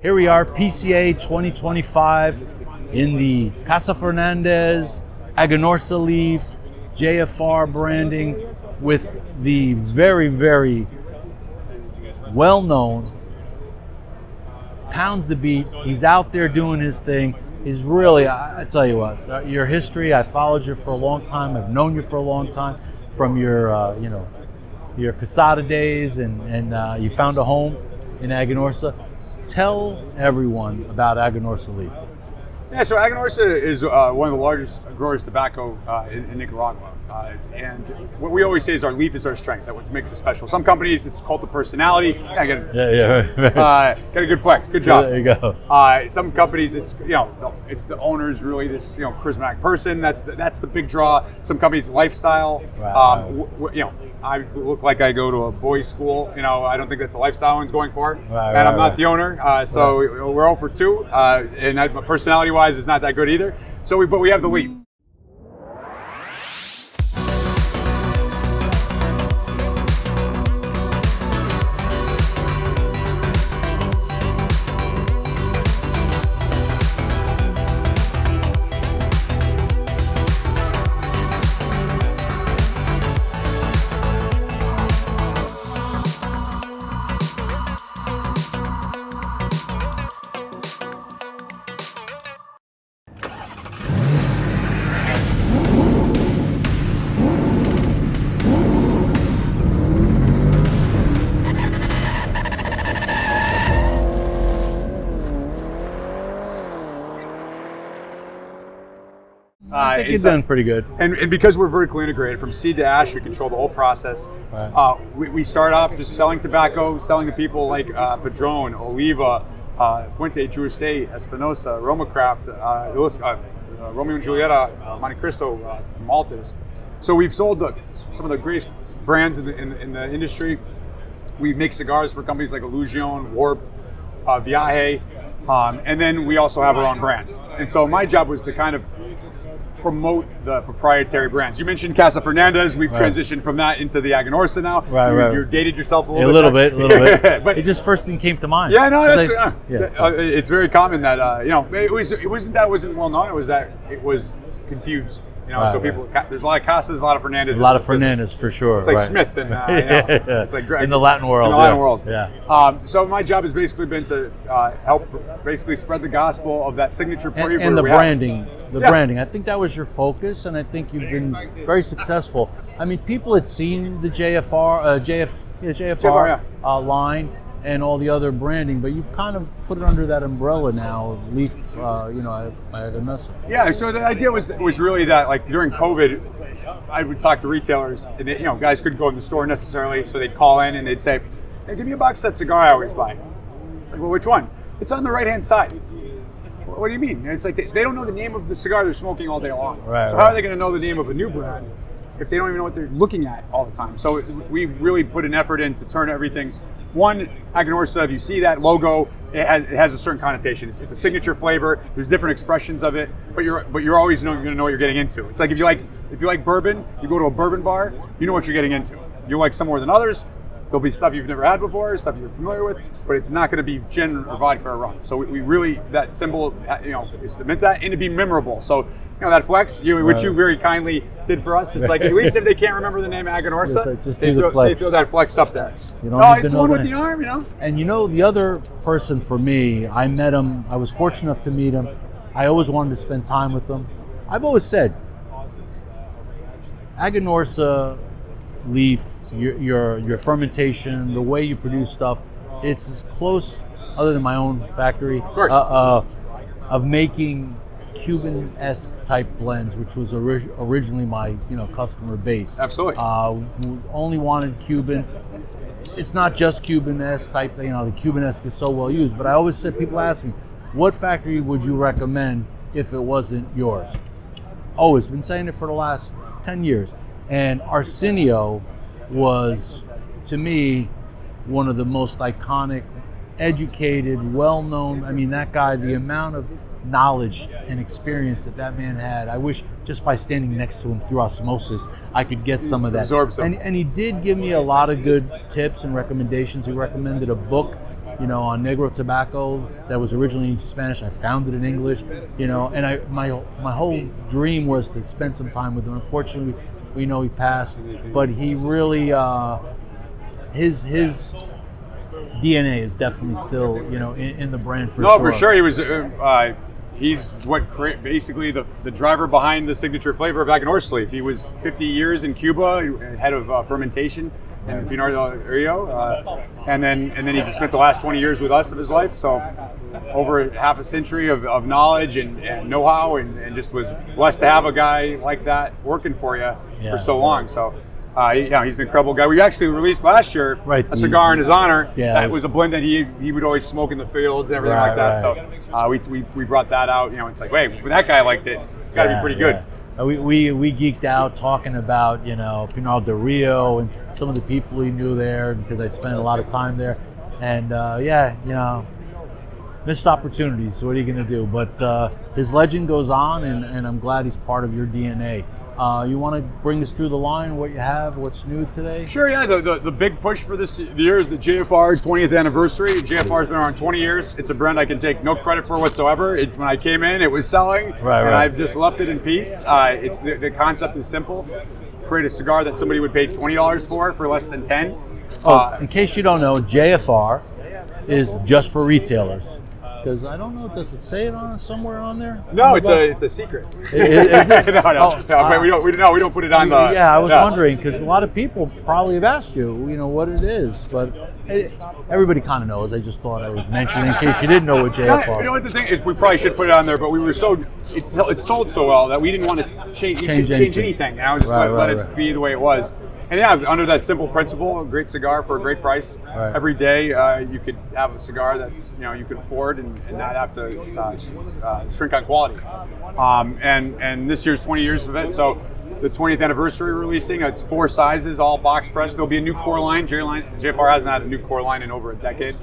Here we are, PCA 2025 in the Casa Fernandez, Aganorsa Leaf, JFR branding with the very, very well-known Pounds the Beat. He's out there doing his thing. He's really, I tell you what, your history, I followed you for a long time. I've known you for a long time from your, your Casada days, and you found a home in Aganorsa. Tell everyone about Aganorsa Leaf. Yeah, so Aganorsa is one of the largest growers of tobacco in Nicaragua. And what we always say is our leaf is our strength. That's what makes it special. Some companies, it's cult of personality. Got a good flex. Good job. There you go. Some companies, it's it's the owner's really this charismatic person. That's the big draw. Some companies, lifestyle. Right. I look like I go to a boys' school. I don't think that's a lifestyle one's going for. I'm not the owner, so we're 0 for 2. And personality-wise, it's not that good either. But we have the leaf. I think you've done pretty good. And because we're vertically integrated from seed to ash, we control the whole process. Right. We start off just selling tobacco, selling to people like Padron, Oliva, Fuente, Drew Estate, Espinosa, Roma Craft, Romeo and Julieta, Monte Cristo from Maltas. So we've sold some of the greatest brands in the industry. We make cigars for companies like Illusion, Warped, Viaje, and then we also have our own brands. And so my job was to kind of promote the proprietary brands. You mentioned Casa Fernandez. We've transitioned from that into the Aganorsa now. Right. You're dated yourself a little bit. A little bit. But it just first thing came to mind. Yeah, no, that's it's very common that it wasn't that it wasn't well known. It was that it was confused. People. There's a lot of Casas, a lot of Fernandez. A lot of Fernandez for sure. It's like Smith, and it's like in the Latin world. In the Latin world. Yeah. So my job has basically been to help basically spread the gospel of that signature flavor and the branding. Branding. I think that was your focus, and I think you've been very successful. I mean, people had seen the JFR line and all the other branding, but you've kind of put it under that umbrella now, Leaf, Aganorsa. Yeah, so the idea was really that, like, during COVID, I would talk to retailers, and they, guys couldn't go in the store necessarily, so they'd call in and they'd say, "Hey, give me a box set cigar I always buy." It's like, well, which one? It's on the right-hand side. What do you mean? It's like they don't know the name of the cigar they're smoking all day long. Right, so how are they going to know the name of a new brand if they don't even know what they're looking at all the time? So we really put an effort in to turn everything. One, Aganorsa, if you see that logo, it has a certain connotation. It's a signature flavor. There's different expressions of it, but you're always going to know what you're getting into. It's like if you like bourbon, you go to a bourbon bar, you know what you're getting into. You like some more than others. There'll be stuff you've never had before, stuff you're familiar with, but it's not going to be gin or vodka or rum. So we really, that symbol, is to mint that and to be memorable. So, that flex, which you very kindly did for us. It's like, at least if they can't remember the name Aganorsa, they throw that flex up there. It's the one with the arm, And the other person for me, I met him, I was fortunate enough to meet him. I always wanted to spend time with him. I've always said, Aganorsa Leaf, your fermentation, the way you produce stuff, it's as close, other than my own factory, of course, of making Cuban-esque type blends, which was originally my customer base. Absolutely. Only wanted Cuban. It's not just Cuban-esque type. The Cuban-esque is so well used. But I always said, people ask me, what factory would you recommend if it wasn't yours? Always been saying it for the last 10 years. And Arsenio was, to me, one of the most iconic, educated, well-known. I mean, that guy, the amount of knowledge and experience that man had, I wish just by standing next to him through osmosis, I could get some of that. Absorb some. And he did give me a lot of good tips and recommendations. He recommended a book on Negro tobacco that was originally Spanish. I found it in English, and my whole dream was to spend some time with him. Unfortunately, we know he passed, but he really his DNA is definitely still in the brand for sure. No, for sure. He was. He's basically the driver behind the signature flavor of Aganorsa Leaf. He was 50 years in Cuba, head of fermentation in Pinar del Rio, and then he spent the last 20 years with us of his life. So over half a century of knowledge and know-how, and just was blessed to have a guy like that working for you for so long. So. He's an incredible guy. We actually released last year a cigar in his honor. Yeah, that was a blend that he would always smoke in the fields and everything like that. So we brought that out. It's like, wait, when that guy liked it, it's got to be pretty good. We geeked out talking about Pinar del Rio and some of the people he knew there because I'd spent a lot of time there, and missed opportunities. So what are you going to do? But his legend goes on, and I'm glad he's part of your DNA. You want to bring us through the line, what you have, what's new today? Sure, yeah. The big push for this year is the JFR 20th anniversary. JFR's been around 20 years. It's a brand I can take no credit for whatsoever. When I came in, it was selling, and I've just left it in peace. It's the concept is simple. Create a cigar that somebody would pay $20 for less than 10. In case you don't know, JFR is just for retailers. Because I don't know, does it say it somewhere on there? No, it's a secret. Is it? We don't put it on the. Yeah, I was wondering because a lot of people probably have asked you, what it is, but everybody kind of knows. I just thought I would mention it in case you didn't know what JFR. You know what the thing is? We probably should put it on there, but we were it's sold so well that we didn't want to change anything. And I was just let it be the way it was. And under that simple principle, a great cigar for a great price. Right. Every day you could have a cigar that you could afford and not have to shrink on quality. And this year's 20 years of it. So the 20th anniversary releasing, it's 4 sizes, all box pressed. There'll be a new core line. JFR hasn't had a new core line in over a decade.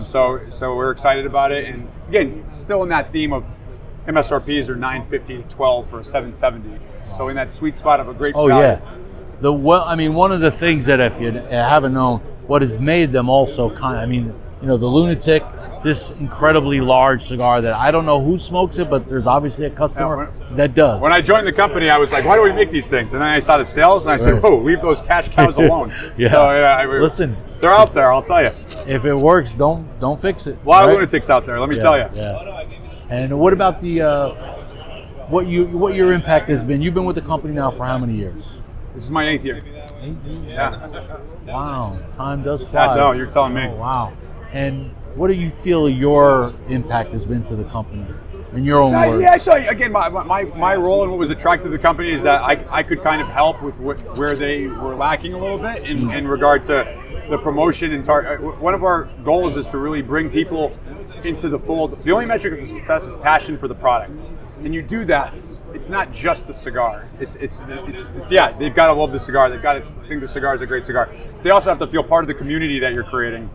So we're excited about it. And again, still in that theme of MSRPs are $950 to $12 for a 770. So in that sweet spot of a great value. Yeah. One of the things that if you haven't known, what has made them also the Lunatic, this incredibly large cigar that I don't know who smokes it, but there's obviously a customer that does. When I joined the company, I was like, why do we make these things? And then I saw the sales and I said, leave those cash cows alone. Listen, they're out there, I'll tell you. If it works, don't fix it. A lot of lunatics out there, let me tell you. Yeah. And what about what your impact has been? You've been with the company now for how many years? This is my 8th year. 8 years? Yeah. Wow. Time does fly. No, you're telling me. Oh, wow. And what do you feel your impact has been to the company in your own words? Yeah, so again, my role and what was attractive to the company is that I could kind of help with where they were lacking a little bit in regard to the promotion. And one of our goals is to really bring people into the fold. The only metric of success is passion for the product. And you do that. It's not just the cigar. It's they've got to love the cigar. They've got to think the cigar is a great cigar. They also have to feel part of the community that you're creating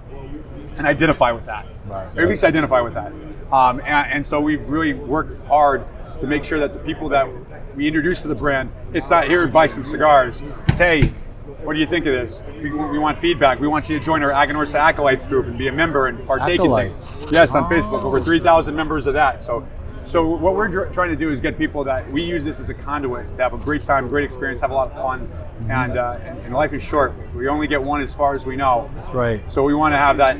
and identify with that. Right. Or at least identify with that. And so we've really worked hard to make sure that the people that we introduce to the brand, it's not here to buy some cigars. It's, hey, what do you think of this? We want feedback. We want you to join our Aganorsa Acolytes group and be a member and partake in things. Yes, on Facebook. Over 3,000 members of that. So what we're trying to do is get people that we use this as a conduit to have a great time, great experience, have a lot of fun, and life is short. We only get one as far as we know. That's right. So we want to have that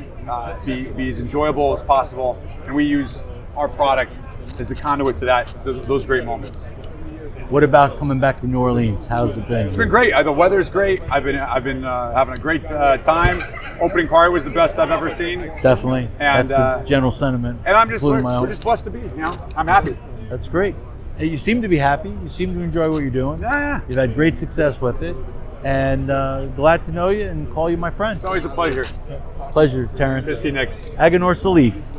be as enjoyable as possible, and we use our product as the conduit to those great moments. What about coming back to New Orleans? How's it been? It's been great. The weather's great. I've been having a great time. Opening party was the best I've ever seen. Definitely. And that's the general sentiment. And we're just blessed to be. I'm happy. That's great. Hey, you seem to be happy. You seem to enjoy what you're doing. Yeah. You've had great success with it, and glad to know you and call you my friend. It's always a pleasure. Pleasure, Terence. Good to see you, Nick. Aganorsa Leaf.